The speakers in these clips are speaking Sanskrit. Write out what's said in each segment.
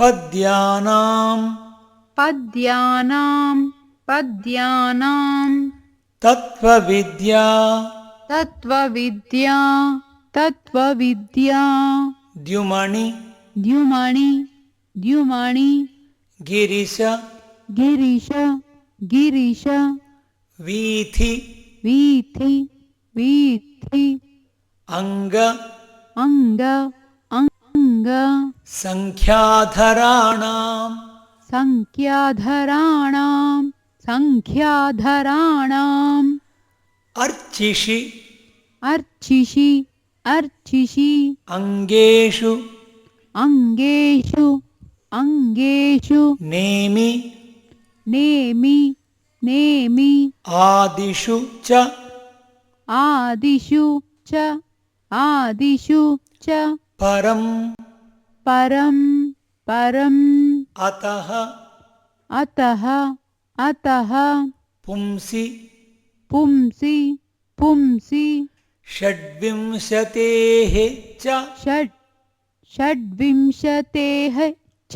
पद्यानां पद्यानां पद्यानां तत्त्वविद्या तत्त्वविद्या तत्त्वविद्या द्युमणि द्युमणि द्युमणि गिरिश गिरीश गिरीश वीथि वीथि वीथि अंग अंग अंग संख्याधराणां संख्याधराणां संख्याधराणाम् अर्चिषि अर्चिषि अर्चिषि अंगेषु अंगेषु अंगेषु नेमि नेमि नेमि आदिषु च आदिषु च आदिषु च परं परं परम् अतः अतः अतः पुंसि पुंसि पुंसि षड्विंशतेः च षड्विंशतेः च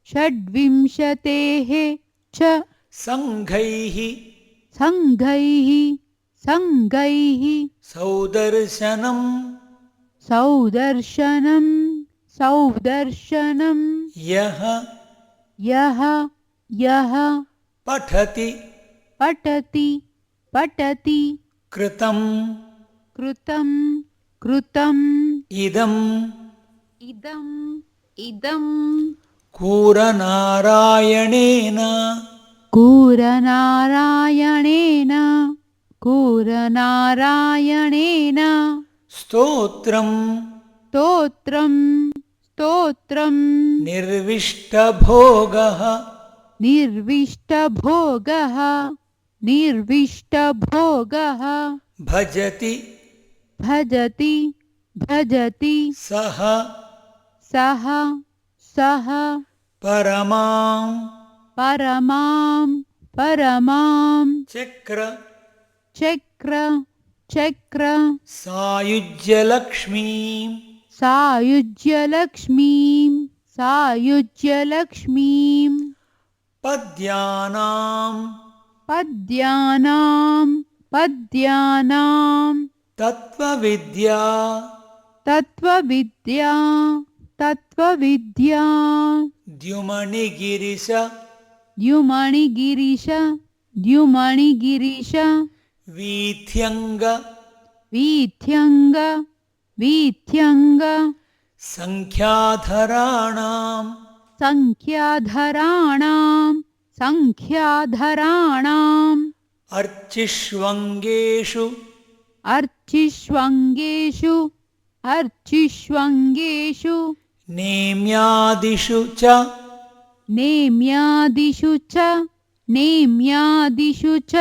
षड्विंशतेः च संघैः संघैः संघैः सौदर्शनं सौदर्शनं सौदर्शनं यः यः यः पठति पठति पठति कृतं कृतं कृतम् इदम् इदम् इदम् कूरनारायणेन कूरनारायणेन कूरनारायणेन स्तोत्रं स्तोत्रं स्तोत्रं निर्विष्टभोगः निर्विष्टभोगः निर्विष्टभोगः भजति भजति भजति सः सः सः परमां परमां परमां चक्र चक्र चक्र सायुज्यलक्ष्मीं सायुज्यलक्ष्मीं सायुज्यलक्ष्मीं पद्यानां पद्यानां पद्यानां तत्त्वविद्या तत्त्वविद्या तत्त्वविद्या द्युमणिगिरिश द्युमणिगिरीश द्युमणिगिरीश वीथ्यङ्ग वीथ्यङ्ग वीथ्यङ्ग संख्याधराणां संख्याधराणां संख्याधराणाम् अर्चिष्वङ्गेषु अर्चिष्वङ्गेषु अर्चिष्वङ्गेषु नेम्यादिषु च नेम्यादिषु च नेम्यादिषु च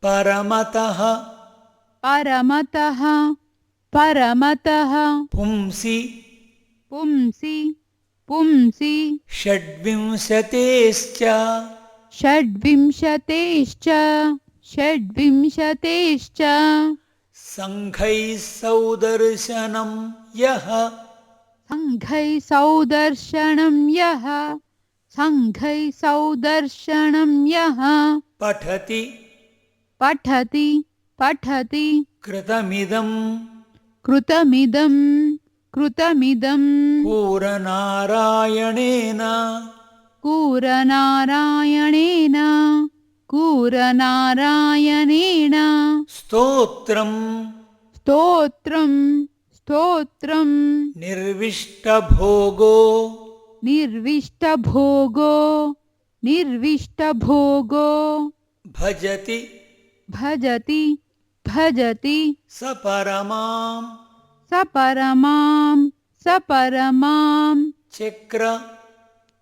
परमतः परमतः परमतः पुंसि पुंसि पुंसि षड्विंशतेश्च षड्विंशतेश्च षड्विंशतेश्च संघैः सौदर्शनं यः संघैः सौदर्शनं यः संघैः सौदर्शनं यः पठति पठति पठति कृतमिदं कृतमिदं कृतमिदं कूरनारायणेन कूरनारायणेन कूरनारायणेन स्तोत्रं स्तोत्रं स्तोत्रं निर्विष्टभोगो निर्विष्टभोगो निर्विष्टभोगो भजति भजति भजति सपरमां सपरमां सपरमां चक्र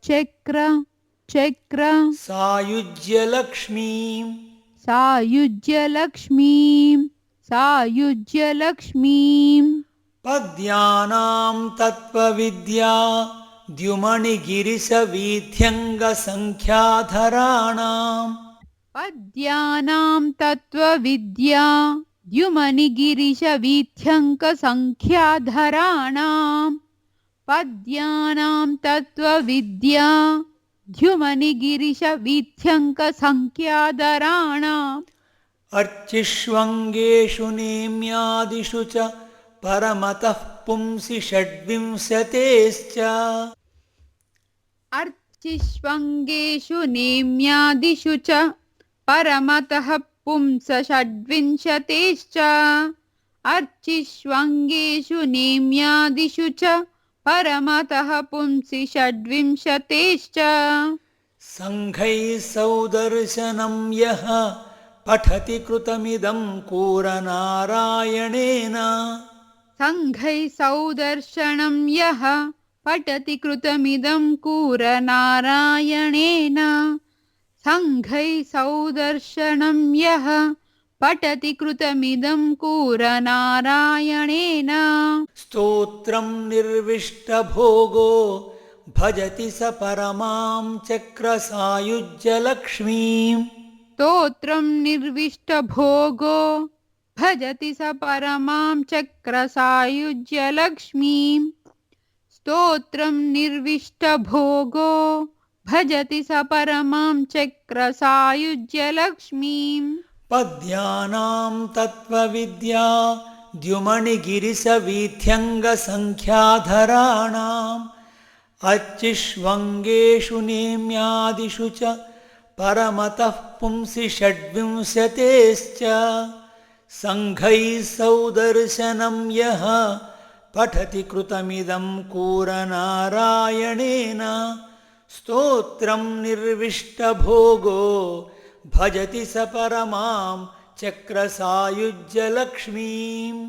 चक्र चक्र सायुज्यलक्ष्मीं सायुज्यलक्ष्मीं सायुज्यलक्ष्मीं पद्यानां तत्त्वविद्या द्युमणिगिरिशवीथ्यङ्गसङ्ख्याधराणां पद्यानां तत्त्वविद्या द्युमणिगिरिशवीथ्यङ्कसङ्ख्याधराणां पद्यानां तत्त्वविद्या द्युमनिगिरिशवीथ्यङ्कसङ्ख्याधराणाम् अर्चिष्वङ्गेषु नेम्यादिषु च परमतः पुंसि षड्विंशतेश्च अर्चिष्वङ्गेषु नेम्यादिषु च परमतः पुंस षड्विंशतेश्च अर्चिष्वङ्गेषु नेम्यादिषु च परमतः पुंसि षड्विंशतेश्च सङ्घैः सौदर्शनं यः पठति कृतमिदं कूरनारायणेन सङ्घैः सौदर्शनं यः पठति कृतमिदं कूरनारायणेन सङ्घैः सौदर्शनं यः पठति कृतमिदं कूरनारायणेन स्तोत्रं निर्विष्टभोगो भजति स परमां चक्रसायुज्यलक्ष्मीम् स्तोत्रं निर्विष्टभोगो भजति स परमां चक्रसायुज्यलक्ष्मीम् स्तोत्रं निर्विष्टभोगो भजति स परमां चक्रसायुज्यलक्ष्मीम् पद्यानां तत्त्वविद्या द्युमणिगिरिसवीथ्यङ्गसङ्ख्याधराणाम् अच्चिष्वङ्गेषु नेम्यादिषु च परमतः पुंसि षड्विंशतेश्च सङ्घैः सौदर्शनं यः पठति कृतमिदं कूरनारायणेन स्तोत्रं निर्विष्टभोगो भजति स परमां चक्रसायुज्यलक्ष्मीम्